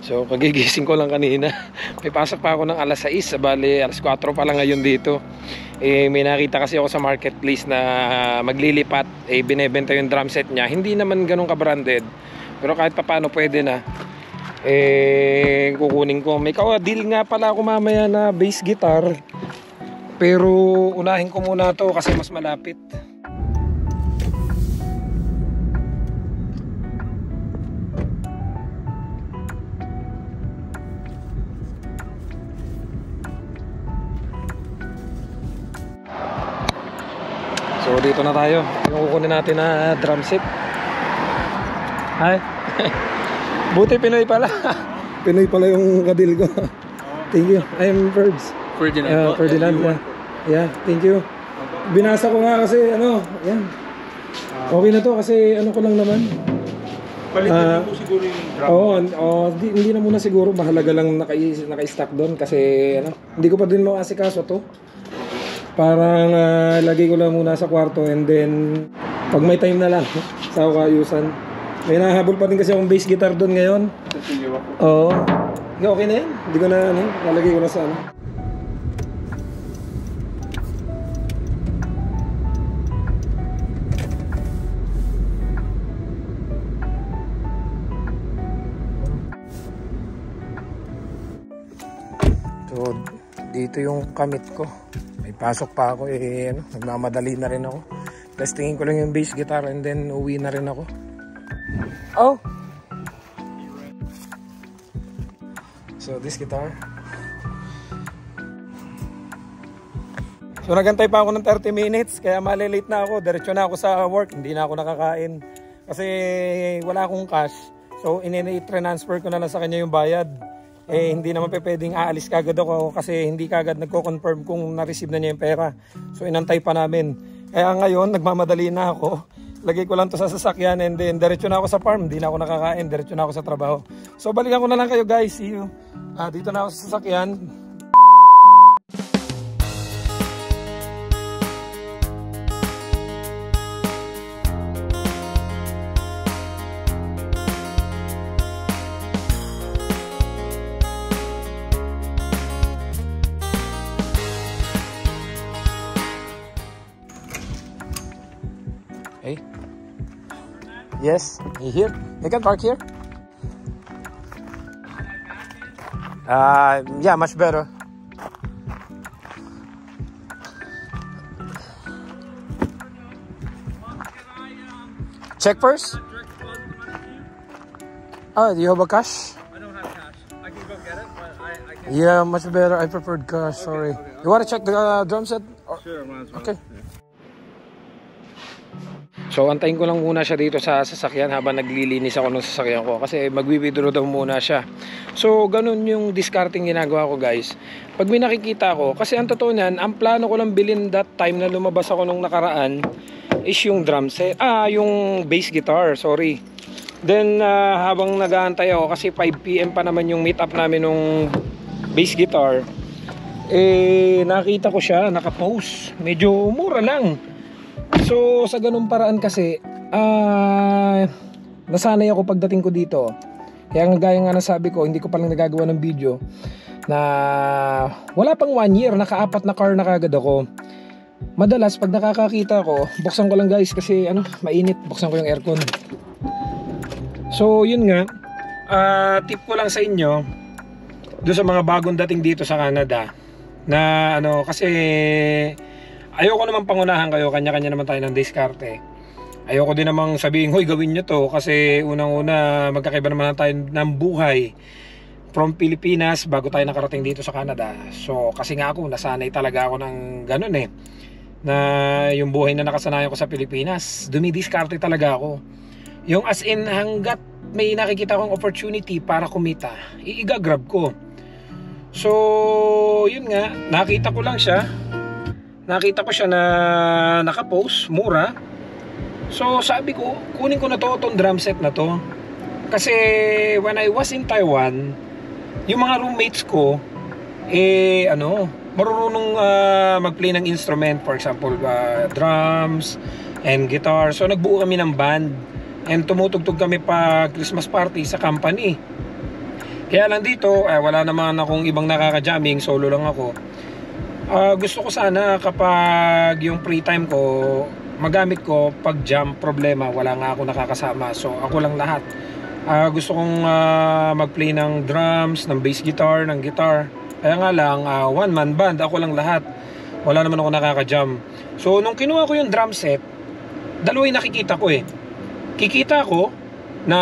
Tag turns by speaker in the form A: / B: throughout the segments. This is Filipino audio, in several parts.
A: So kagigising ko lang kanina. May pasok pa ako ng alas 6, bali alas 4 pa lang ngayon dito. May nakita kasi ako sa marketplace na maglilipat, binebenta yung drum set niya. Hindi naman ganun ka-branded, pero kahit papaano pwede na. Kukunin ko. May deal nga pala ako mamaya na bass guitar, pero unahin ko muna to kasi mas malapit. So dito na tayo. Yung kukunin natin na drum set. Hi. Buti Pinoy pala. Pinoy pala yung kadil ko. Thank you. I'm Ferdinand. Ferdinand. Yeah, thank you. Binasa ko nga kasi ano, yan. Okay na to kasi ano ko lang naman. Palitan mo siguro yung drum. Hindi na muna siguro, mahalaga lang naka-stock doon kasi ano, hindi ko pa din makasikaso to. Parang lagay ko lang muna sa kwarto and then pag may time na lang sa kayusan. May nahabol pa din kasi akong bass guitar doon ngayon. Oo. Okay na yan. Hindi ko na ano, lalagay ko na sa ano. So dito yung kamit ko. May pasok pa ako ano, nagmamadali na rin ako. Testingin ko lang yung bass guitar and then uwi na rin ako. Oh! So this guitar. So nagantay pa ako ng 30 minutes kaya malilate na ako. Diretso na ako sa work, hindi na ako nakakain. Kasi wala akong cash. So ini-transfer ko na lang sa kanya yung bayad. Hindi naman pwedeng aalis kagad ako kasi hindi kagad nagko-confirm kung na-receive na niya yung pera. So inantay pa namin. Kaya ngayon nagmamadali na ako. Lagay ko lang to sa sasakyan and then diretso na ako sa farm. Hindi na ako nakakain, diretso na ako sa trabaho. So balikan ko na lang kayo guys. See you. Dito na ako sa sasakyan. Hey. Yes, you here? You can park here. Yeah, much better. Check first. Oh, do you have a cash?
B: I don't have cash. I can go get it, but I can't.
A: Yeah, much better. I preferred cash. Sorry.
B: Okay.
A: You want to check the drum set?
B: Sure, might as well.
A: Okay. So antayin ko lang muna siya dito sa sasakyan habang naglilinis ako ng sasakyan ko kasi magwi-withdraw daw muna siya. So ganun yung discarding ginagawa ko guys. Pag may nakikita ko, kasi ang totoo niyan, ang plano ko lang bilhin that time na lumabas ako nung nakaraan is yung drum set, yung bass guitar, sorry. Then habang nag-aantay ako kasi 5 PM pa naman yung meet up namin nung bass guitar, nakita ko siya naka-post, medyo mura lang. So sa ganung paraan kasi nasanay ako pagdating ko dito. Kaya gaya nga nasabi ko, hindi ko palang nagagawa ng video na wala pang 1 year, naka-4 na car na kagad ako. Madalas pag nakakakita ko, buksan ko lang guys kasi mainit, buksan ko yung aircon. So yun nga, tip ko lang sa inyo doon sa mga bagong dating dito sa Canada na kasi ayoko naman pangunahan kayo, kanya-kanya naman tayo ng diskarte. Ayoko din namang sabihin, hoy gawin nyo to, kasi unang-una magkakaiba naman tayo ng buhay from Pilipinas bago tayo nakarating dito sa Canada. So kasi nga ako, nasanay talaga ako ng ganun na yung buhay na nakasanayan ko sa Pilipinas, dumidiskarte talaga ako. Yung as in, hanggat may nakikita akong opportunity para kumita, i-grab ko. So yun nga, nakita ko siya na naka-post, mura. So sabi ko, kunin ko na to, itong drum set na to. Kasi when I was in Taiwan, yung mga roommates ko marunong mag-play ng instrument, for example drums and guitar. So nagbuo kami ng band and tumutugtog kami pa Christmas party sa company. Kaya lang dito, wala naman akong ibang nakaka-jamming, solo lang ako. Gusto ko sana kapag yung free time ko, magamit ko pag jam problema, wala nga ako nakakasama. So ako lang lahat. Gusto kong mag-play ng drums, ng bass guitar, ng guitar. Kaya nga lang, one man band, ako lang lahat. Wala naman ako nakaka-jam. So nung kinuha ko yung drum set, dalawa yung nakikita ko eh. Kikita ko na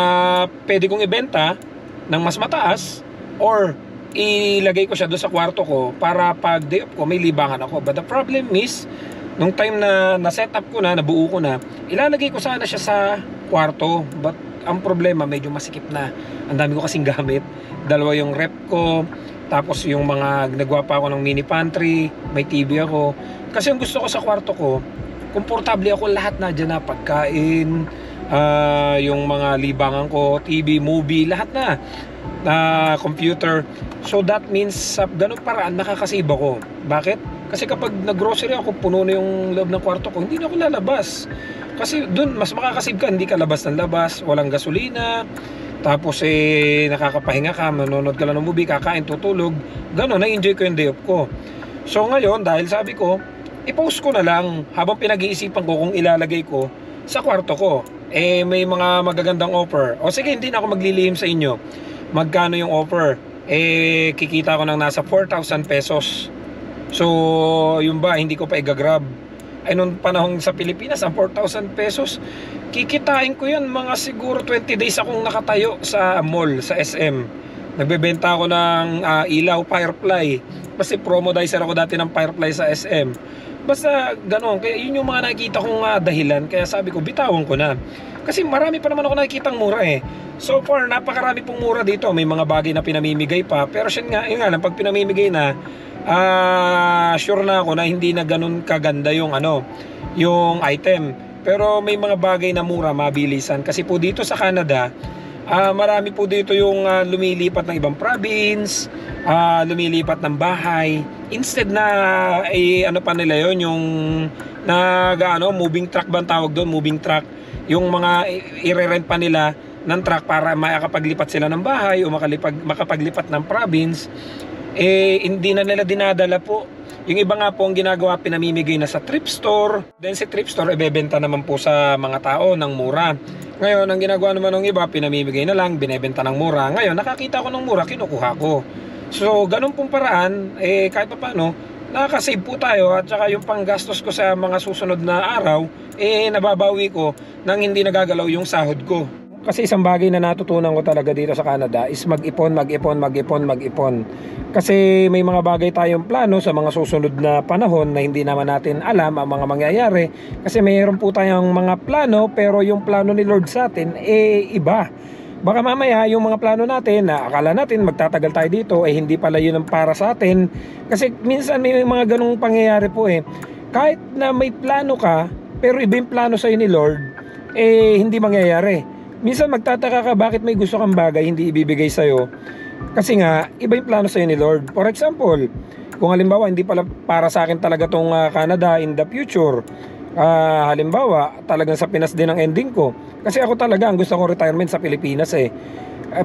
A: pwede kong ibenta ng mas mataas or ilagay ko siya doon sa kwarto ko para pag day off ko may libangan ako. But the problem is, nung time na na-set up ko na, nabuo ko na, ilalagay ko sana siya sa kwarto. But ang problema, medyo masikip na. Ang dami ko kasing gamit. Dalawa yung rep ko, tapos yung mga nagwa pa ako ng mini pantry, may TV ako. Kasi ang gusto ko sa kwarto ko, komportable ako, lahat na dyan na, pagkain, yung mga libangan ko, TV, movie, lahat na, computer. So that means sa ganung paraan nakakasave ako. Bakit? Kasi kapag nag-grocery ako, puno na yung loob ng kwarto ko, hindi na ako lalabas. Kasi dun mas makakasave ka, hindi ka labas ng labas, walang gasolina, tapos nakakapahinga ka, manonood ka lang ng movie, kakain, tutulog. Ganon, na-enjoy ko yung day off ko. So ngayon, dahil sabi ko, i-post ko na lang habang pinag-iisipan ko kung ilalagay ko sa kwarto ko. May mga magagandang offer. O sige, hindi na ako maglilihim sa inyo. Magkano yung offer? Kikita ko ng nasa 4,000 pesos. So, yung ba, hindi ko pa i-grab. Nung panahon sa Pilipinas, ang 4,000 pesos, kikitain ko yan mga siguro 20 days akong nakatayo sa mall, sa SM. Nagbebenta ako ng ilaw, firefly. Kasi promodizer ako dati ng firefly sa SM. Basta gano'n, kaya yun yung mga nakikita kong dahilan. Kaya sabi ko, bitawan ko na. Kasi marami pa naman ako nakikitang mura eh. So far, napakarami pong mura dito. May mga bagay na pinamimigay pa. Pero yun nga lang, pag pinamimigay na, sure na ako na hindi na ganun kaganda yung yung item. Pero may mga bagay na mura, mabilisan. Kasi po dito sa Canada, marami po dito yung lumilipat ng ibang province, lumilipat ng bahay. Instead na pa nila yon, yung moving truck ba ang tawag doon, moving truck, yung mga i-rent pa nila ng truck para makapaglipat sila ng bahay o makapaglipat ng province. Hindi na nila dinadala po. Yung iba nga po ang ginagawa, pinamimigay na sa thrift store. Then si thrift store ibebenta naman po sa mga tao ng mura. Ngayon, ang ginagawa naman ng iba, pinamimigay na lang, binebenta ng mura. Ngayon, nakakita ko ng mura, kinukuha ko. So, ganun pong paraan, kahit pa paano, nakakasave po tayo. At saka yung panggastos ko sa mga susunod na araw, nababawi ko nang hindi nagagalaw yung sahod ko. Kasi isang bagay na natutunan ko talaga dito sa Canada is mag-ipon. Kasi may mga bagay tayong plano sa mga susunod na panahon na hindi naman natin alam ang mga mangyayari. Kasi mayroon po tayong mga plano, pero yung plano ni Lord sa atin iba. Baka mamaya yung mga plano natin na akala natin magtatagal tayo dito, hindi pala yun ang para sa atin. Kasi minsan may mga ganung pangyayari po Kahit na may plano ka, pero iba yung plano sa'yo ni Lord, hindi mangyayari. Minsan magtataka ka bakit may gusto kang bagay hindi ibibigay sa'yo. Kasi nga, iba yung plano sa'yo ni Lord. For example, kung halimbawa hindi pala para sa akin talaga tong Canada in the future, halimbawa talagang sa Pinas din ang ending ko. Kasi ako talaga ang gusto kong retirement sa Pilipinas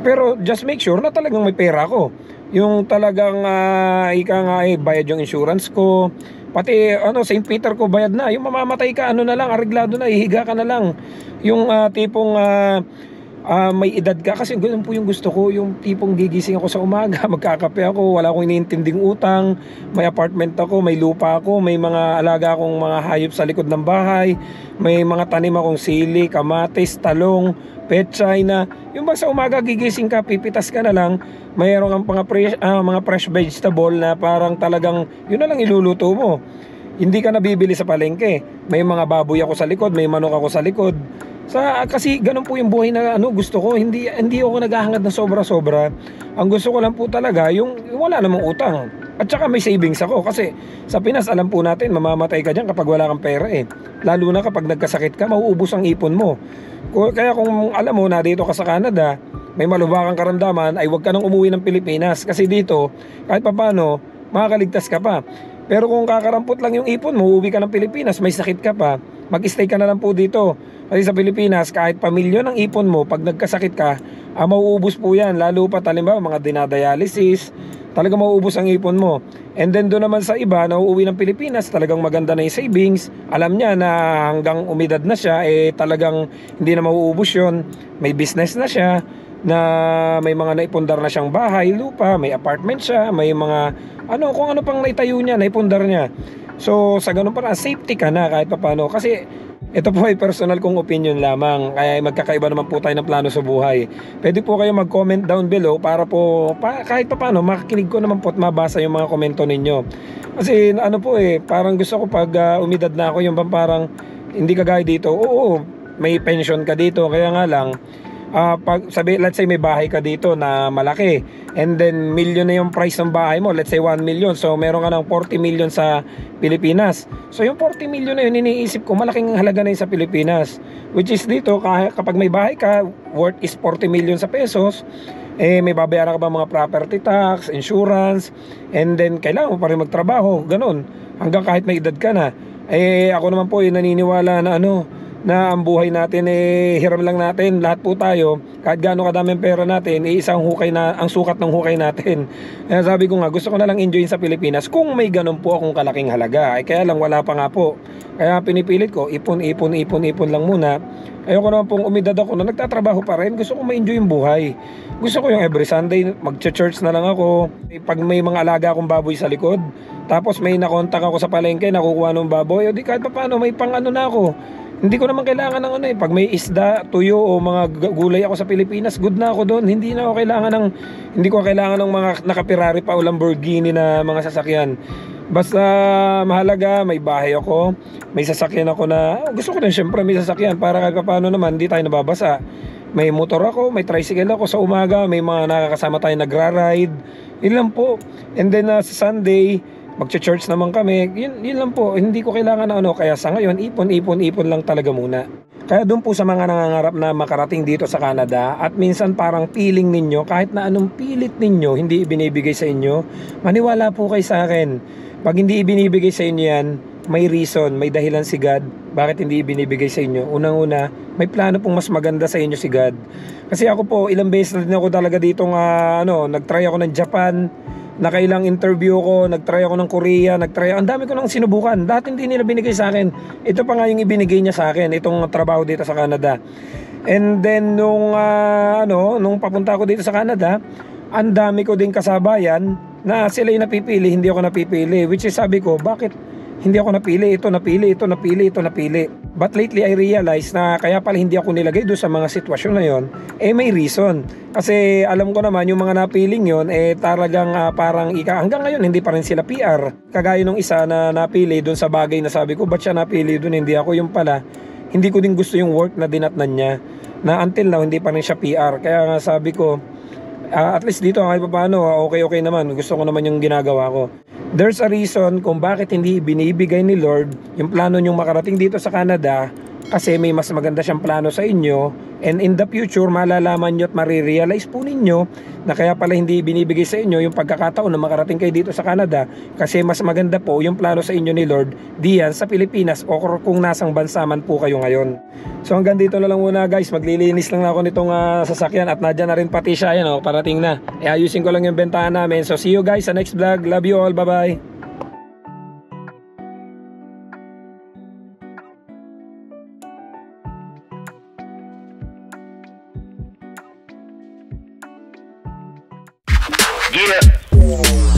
A: pero just make sure na talagang may pera ko. Yung talagang bayad yung insurance ko. Pati St. Peter ko bayad na. Yung mamamatay ka, na lang, areglado na, ihiga ka na lang. Yung tipong may edad ka, kasi ganun po yung gusto ko. Yung tipong gigising ako sa umaga, magkakape ako, wala akong iniintinding utang, may apartment ako, may lupa ako, may mga alaga akong mga hayop sa likod ng bahay, may mga tanim akong sili, kamatis, talong, pechay na. Yung ba sa umaga gigising ka, pipitas ka na lang, mayroong ang mga fresh vegetable na parang talagang yun na lang iluluto mo. Hindi ka nabibili sa palengke. May mga baboy ako sa likod, may manok ako sa likod. Kasi ganun po yung buhay na gusto ko. Hindi ako naghahangad ng sobra-sobra. Ang gusto ko lang po talaga yung wala namang utang. At saka may savings ako. Kasi sa Pinas, alam po natin, mamamatay ka dyan kapag wala kang pera Lalo na kapag nagkasakit ka, mauubos ang ipon mo. Kaya kung alam mo na dito ka sa Canada, may malubhakang karamdaman, ay huwag ka nang umuwi ng Pilipinas. Kasi dito, kahit papano, makakaligtas ka pa. Pero kung kakarampot lang yung ipon mo, uuwi ka ng Pilipinas, may sakit ka pa, mag-stay ka na lang po dito. Kasi sa Pilipinas, kahit pamilyon ang ipon mo, pag nagkasakit ka, mauubos po yan. Lalo pa halimbawa mga dinadialysis, talaga mauubos ang ipon mo. And then doon naman sa iba na uuwi ng Pilipinas, talagang maganda na yung savings. Alam niya na hanggang umidad na siya, talagang hindi na mauubos yun. May business na siya, na may mga naipundar na siyang bahay, lupa, may apartment siya, may mga kung ano pang naitayo niya, naipundar niya. So sa ganun parang safety ka na kahit paano. Kasi ito po ay personal kong opinion lamang, kaya magkakaiba naman po tayo ng plano sa buhay. Pwede po kayo mag-comment down below para po kahit paano makikinig ko naman po at mabasa yung mga komento ninyo. Kasi parang gusto ko pag umidad na ako, yung parang hindi kagaya dito. Oo, may pension ka dito, kaya nga lang pag let's say may bahay ka dito na malaki, and then million na yung price ng bahay mo, let's say 1 million, so meron ka ng 40 million sa Pilipinas. So yung 40 million na yun, iniisip ko malaking halaga na yun sa Pilipinas, which is dito kapag may bahay ka, worth is 40 million sa pesos, may babayaran ka ba mga property tax, insurance, and then kailangan mo pa rin magtrabaho, ganun, hanggang kahit may edad ka na. Ako naman po naniniwala na na ang buhay natin hiram lang natin, lahat po tayo, kahit gaano kadaming pera natin, isang hukay na ang sukat ng hukay natin. Kaya sabi ko nga, gusto ko na lang enjoyin sa Pilipinas kung may ganun po akong kalaking halaga. Kaya lang wala pa nga po, kaya pinipilit ko ipon lang muna. Ayoko naman pong umidad ako na nagtatrabaho pa rin. Gusto ko ma-enjoy yung buhay. Gusto ko yung every Sunday mag-church na lang ako. Pag may mga alaga akong baboy sa likod, tapos may nakontak ako sa palengke, nakukuha ng baboy, o di kahit pa paano may pang na ako. Hindi ko naman kailangan ng pag may isda, tuyo o mga gulay ako sa Pilipinas, good na ako doon. Hindi ko kailangan ng mga naka-Ferrari pa o Lamborghini na mga sasakyan. Basta mahalaga, may bahay ako, may sasakyan ako na gusto ko din syempre may sasakyan para kahit paano naman hindi tayo nababasa. May motor ako, may tricycle ako sa umaga, may mga nakakasama tayo nagra-ride. Yun lang po. And then sa Sunday, magche-church naman kami. Yun lang po. Hindi ko kailangan kaya sa ngayon, ipon lang talaga muna. Kaya doon po sa mga nangangarap na makarating dito sa Canada, at minsan parang feeling ninyo, kahit na anong pilit ninyo, hindi ibinibigay sa inyo, maniwala po kayo sa akin. Pag hindi ibinibigay sa inyo yan, may reason, may dahilan si God bakit hindi ibinibigay sa inyo. Unang-una, may plano pong mas maganda sa inyo si God. Kasi ako po, ilang beses na din ako talaga ditong nag-try ako ng Japan, nakailang interview ko, nag-try ako ng Korea, ang dami ko nang sinubukan. Dati hindi nila binigay sa akin. Ito pa nga yung ibinigay niya sa akin, itong trabaho dito sa Canada. And then nung papunta ako dito sa Canada, ang dami ko din kasabayan na sila yung napipili, hindi ako napipili. Which is sabi ko, bakit hindi ako napili? Ito napili. But lately I realized na kaya pala hindi ako nilagay doon sa mga sitwasyon na yon, may reason. Kasi alam ko naman yung mga napiling yon, talagang parang hanggang ngayon hindi pa rin sila PR. Kagaya nung isa na napili doon sa bagay na sabi ko, ba't siya napili doon, hindi ako. Yung pala, hindi ko din gusto yung work na dinatnan niya, na until now hindi pa rin siya PR. Kaya nga sabi ko, at least dito kahit paano okay naman, gusto ko naman yung ginagawa ko. There's a reason kung bakit hindi binibigay ni Lord yung plano nyong makarating dito sa Canada, kasi may mas maganda siyang plano sa inyo, and in the future malalaman nyo at marirealize po ninyo na kaya pala hindi binibigay sa inyo yung pagkakataon na makarating kayo dito sa Canada, kasi mas maganda po yung plano sa inyo ni Lord diyan sa Pilipinas o kung nasang bansa man po kayo ngayon. So hanggang dito na lang muna guys, maglilinis lang ako nitong sasakyan, at nadyan na rin pati siya, parating na. Ayusin ko lang yung bentahan namin. So see you guys sa next vlog. Love you all, bye bye.
C: Yeah.